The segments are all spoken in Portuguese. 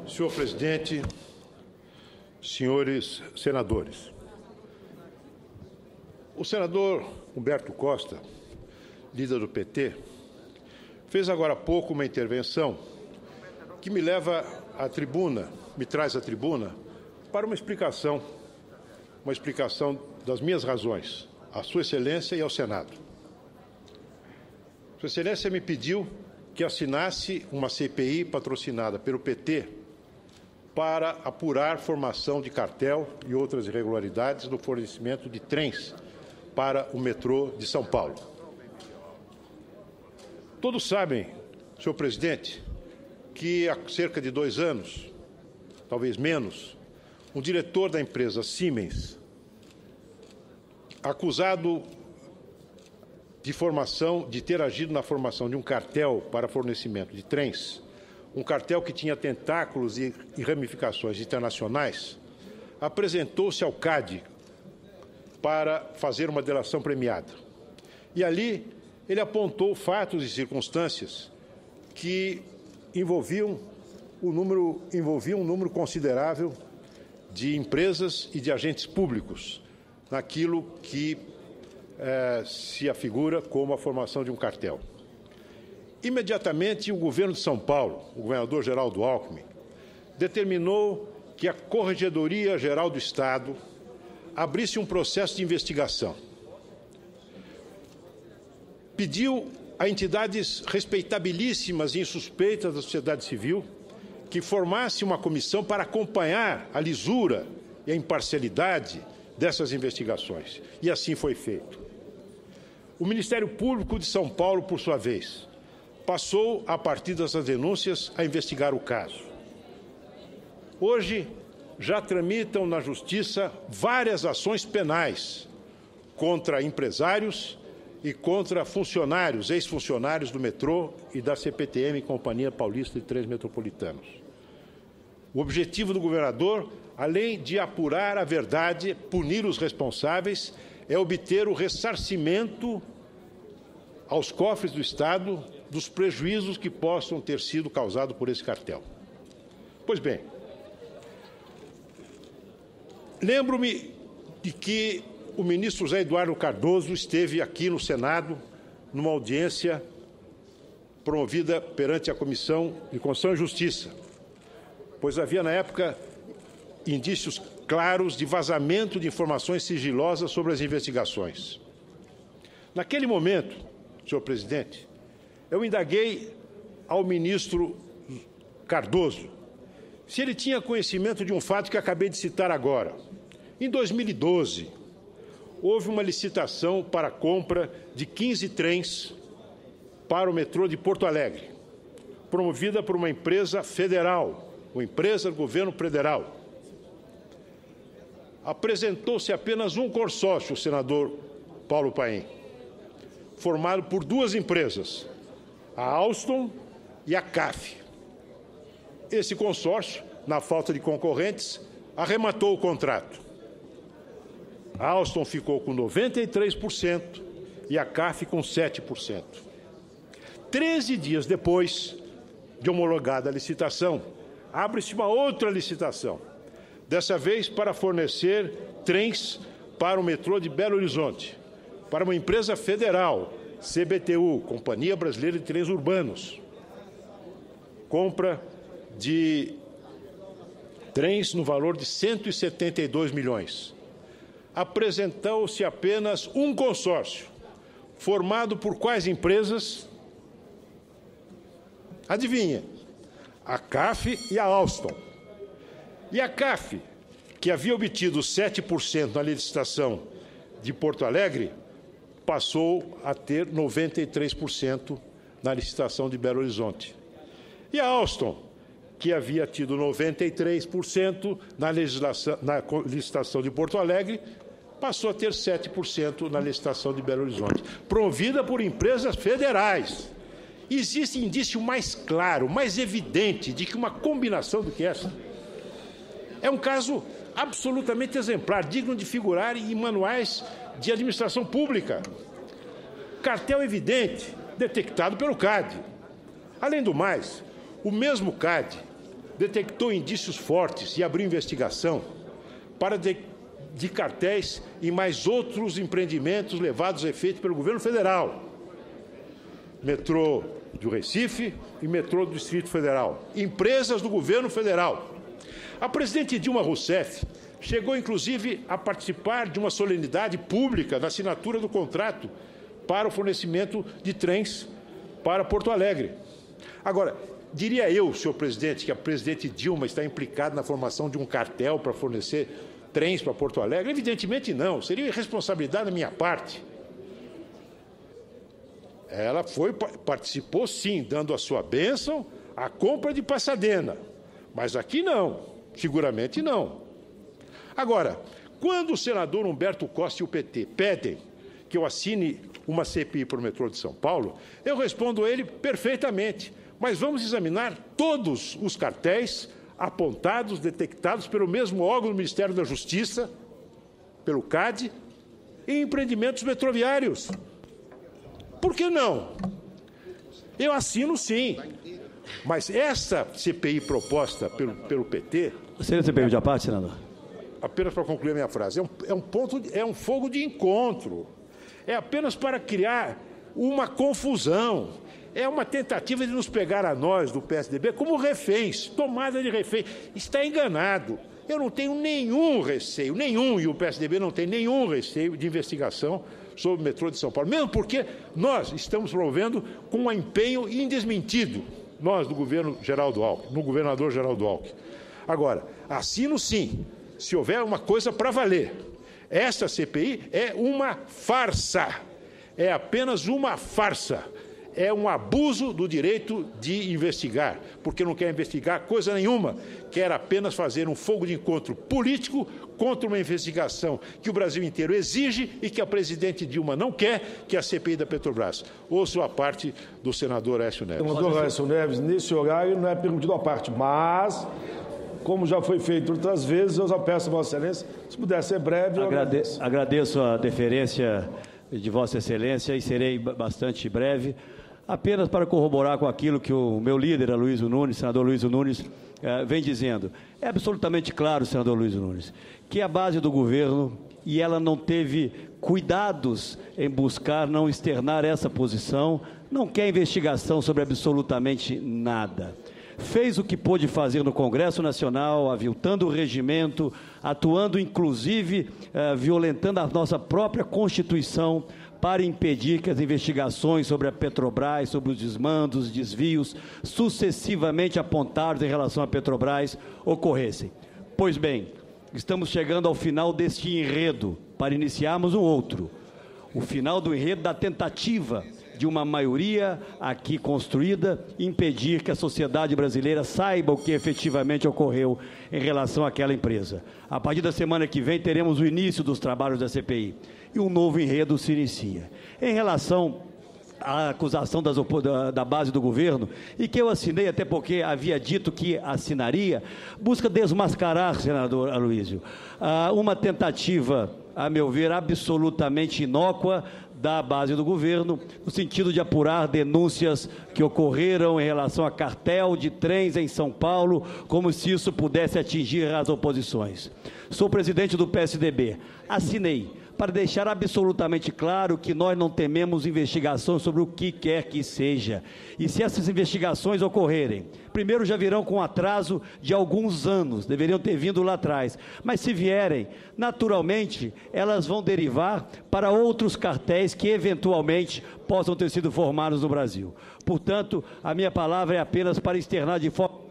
Senhor presidente, senhores senadores, o senador Humberto Costa, líder do PT, fez agora há pouco uma intervenção que me leva à tribuna, me traz à tribuna para uma explicação das minhas razões, à Sua Excelência e ao Senado. Sua Excelência me pediu que assinasse uma CPI patrocinada pelo PT para apurar formação de cartel e outras irregularidades no fornecimento de trens para o metrô de São Paulo. Todos sabem, senhor presidente, que há cerca de 2 anos, talvez menos, um diretor da empresa Siemens, acusado de ter agido na formação de um cartel para fornecimento de trens, um cartel que tinha tentáculos e ramificações internacionais, apresentou-se ao CAD para fazer uma delação premiada. E ali ele apontou fatos e circunstâncias que envolviam um número considerável de empresas e de agentes públicos naquilo que se afigura como a formação de um cartel. Imediatamente, o governo de São Paulo, o governador Geraldo Alckmin, determinou que a Corregedoria Geral do Estado abrisse um processo de investigação. Pediu a entidades respeitabilíssimas e insuspeitas da sociedade civil que formasse uma comissão para acompanhar a lisura e a imparcialidade dessas investigações. E assim foi feito. O Ministério Público de São Paulo, por sua vez, passou, a partir dessas denúncias, a investigar o caso. Hoje, já tramitam na Justiça várias ações penais contra empresários e contra funcionários, ex-funcionários do metrô e da CPTM, Companhia Paulista de Trens Metropolitanos. O objetivo do governador, além de apurar a verdade, punir os responsáveis, é obter o ressarcimento aos cofres do Estado dos prejuízos que possam ter sido causados por esse cartel. Pois bem, lembro-me de que o ministro José Eduardo Cardoso esteve aqui no Senado numa audiência promovida perante a Comissão de Constituição e Justiça, pois havia, na época, indícios claros de vazamento de informações sigilosas sobre as investigações. Naquele momento, senhor presidente, eu indaguei ao ministro Cardoso se ele tinha conhecimento de um fato que acabei de citar agora. Em 2012, houve uma licitação para a compra de 15 trens para o metrô de Porto Alegre, promovida por uma empresa federal, uma empresa do governo federal. Apresentou-se apenas um consórcio, o senador Paulo Paim, formado por 2 empresas, a Alstom e a CAF. Esse consórcio, na falta de concorrentes, arrematou o contrato. A Alstom ficou com 93% e a CAF com 7%. 13 dias depois de homologada a licitação, abre-se uma outra licitação, dessa vez para fornecer trens para o metrô de Belo Horizonte, para uma empresa federal, CBTU, Companhia Brasileira de Trens Urbanos. Compra de trens no valor de 172 milhões. Apresentou-se apenas um consórcio, formado por quais empresas? Adivinha? A CAF e a Alstom. E a CAF, que havia obtido 7% na licitação de Porto Alegre, passou a ter 93% na licitação de Belo Horizonte. E a Alstom, que havia tido 93% na licitação de Porto Alegre, passou a ter 7% na licitação de Belo Horizonte, promovida por empresas federais. Existe indício mais claro, mais evidente de que uma combinação do que essa é um caso absolutamente exemplar, digno de figurar em manuais de administração pública. Cartel evidente, detectado pelo CAD. Além do mais, o mesmo CAD detectou indícios fortes e abriu investigação de cartéis em mais outros empreendimentos levados a efeito pelo governo federal. Metrô do Recife e metrô do Distrito Federal. Empresas do governo federal. A presidente Dilma Rousseff chegou, inclusive, a participar de uma solenidade pública da assinatura do contrato para o fornecimento de trens para Porto Alegre. Agora, diria eu, senhor presidente, que a presidente Dilma está implicada na formação de um cartel para fornecer trens para Porto Alegre? Evidentemente não, seria irresponsabilidade da minha parte. Ela participou, sim, dando a sua bênção à compra de Passadena. Mas aqui não, seguramente não. Agora, quando o senador Humberto Costa e o PT pedem que eu assine uma CPI para o metrô de São Paulo, eu respondo a ele perfeitamente. Mas vamos examinar todos os cartéis apontados, detectados pelo mesmo órgão do Ministério da Justiça, pelo CAD, em empreendimentos metroviários. Por que não? Eu assino, sim. Mas essa CPI proposta pelo PT... Seria CPI de parte, senador? Apenas para concluir a minha frase, é um fogo de encontro. É apenas para criar uma confusão. É uma tentativa de nos pegar a nós, do PSDB, como reféns, tomada de refém. Está enganado. Eu não tenho nenhum receio, e o PSDB não tem nenhum receio de investigação sobre o metrô de São Paulo, mesmo porque nós estamos promovendo com um empenho indesmentido, nós do governo Geraldo Alckmin, no governador Geraldo Alckmin. Agora, assino sim, se houver uma coisa para valer. Esta CPI é uma farsa, é apenas uma farsa. É um abuso do direito de investigar, porque não quer investigar coisa nenhuma, quer apenas fazer um fogo de encontro político contra uma investigação que o Brasil inteiro exige e que a presidente Dilma não quer, que é a CPI da Petrobras. Ouço a parte do senador Aécio Neves. Senador Aécio Neves, nesse horário não é permitido a parte, mas, como já foi feito outras vezes, eu já peço a Vossa Excelência, se puder ser breve... Agradeço a deferência de Vossa Excelência e serei bastante breve. Apenas para corroborar com aquilo que o meu líder, Aloysio Nunes, senador Aloysio Nunes, vem dizendo. É absolutamente claro, senador Aloysio Nunes, que a base do governo, e ela não teve cuidados em buscar não externar essa posição, não quer investigação sobre absolutamente nada. Fez o que pôde fazer no Congresso Nacional, aviltando o regimento, atuando inclusive, violentando a nossa própria Constituição, para impedir que as investigações sobre a Petrobras, sobre os desmandos, desvios, sucessivamente apontados em relação à Petrobras, ocorressem. Pois bem, estamos chegando ao final deste enredo, para iniciarmos um outro. O final do enredo da tentativa de uma maioria aqui construída impedir que a sociedade brasileira saiba o que efetivamente ocorreu em relação àquela empresa. A partir da semana que vem teremos o início dos trabalhos da CPI e um novo enredo se inicia. Em relação à acusação da base do governo, e que eu assinei até porque havia dito que assinaria, busca desmascarar, senador Aloysio, uma tentativa, a meu ver, absolutamente inócua da base do governo, no sentido de apurar denúncias que ocorreram em relação a cartel de trens em São Paulo, como se isso pudesse atingir as oposições. Sou presidente do PSDB, assinei, para deixar absolutamente claro que nós não tememos investigações sobre o que quer que seja. E se essas investigações ocorrerem, primeiro já virão com atraso de alguns anos, deveriam ter vindo lá atrás, mas se vierem, naturalmente, elas vão derivar para outros cartéis que eventualmente possam ter sido formados no Brasil. Portanto, a minha palavra é apenas para externar de forma...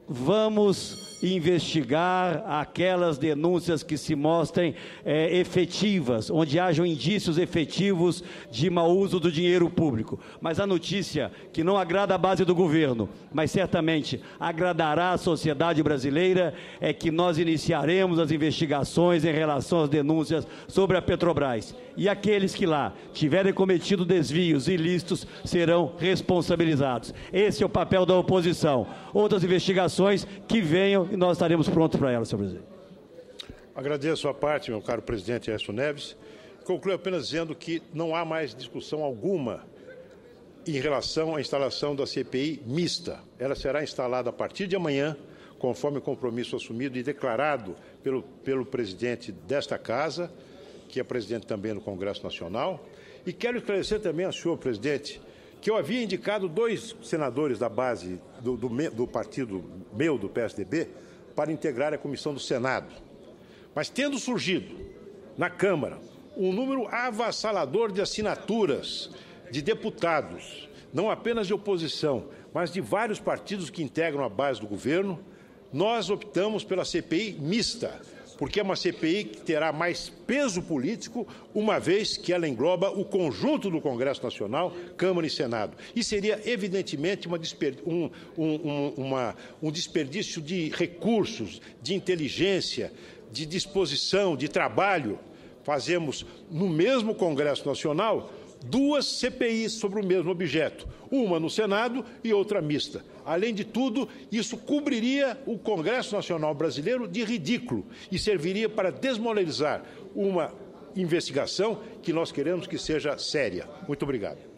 Vamos investigar aquelas denúncias que se mostrem efetivas, onde hajam indícios efetivos de mau uso do dinheiro público. Mas a notícia que não agrada a base do governo, mas certamente agradará a sociedade brasileira, é que nós iniciaremos as investigações em relação às denúncias sobre a Petrobras. E aqueles que lá tiverem cometido desvios ilícitos serão responsabilizados. Esse é o papel da oposição. Outras investigações que venham e nós estaremos prontos para elas, senhor presidente. Agradeço a parte, meu caro presidente Aécio Neves. Concluo apenas dizendo que não há mais discussão alguma em relação à instalação da CPI mista. Ela será instalada a partir de amanhã, conforme o compromisso assumido e declarado pelo presidente desta Casa, que é presidente também do Congresso Nacional. E quero esclarecer também ao senhor presidente que eu havia indicado 2 senadores da base do partido meu, do PSDB, para integrar a comissão do Senado. Mas tendo surgido na Câmara um número avassalador de assinaturas de deputados, não apenas de oposição, mas de vários partidos que integram a base do governo, nós optamos pela CPI mista, porque é uma CPI que terá mais peso político, uma vez que ela engloba o conjunto do Congresso Nacional, Câmara e Senado. E seria, evidentemente, um desperdício de recursos, de inteligência, de disposição, de trabalho. Fazemos, no mesmo Congresso Nacional, 2 CPIs sobre o mesmo objeto, uma no Senado e outra mista. Além de tudo, isso cobriria o Congresso Nacional brasileiro de ridículo e serviria para desmoralizar uma investigação que nós queremos que seja séria. Muito obrigado.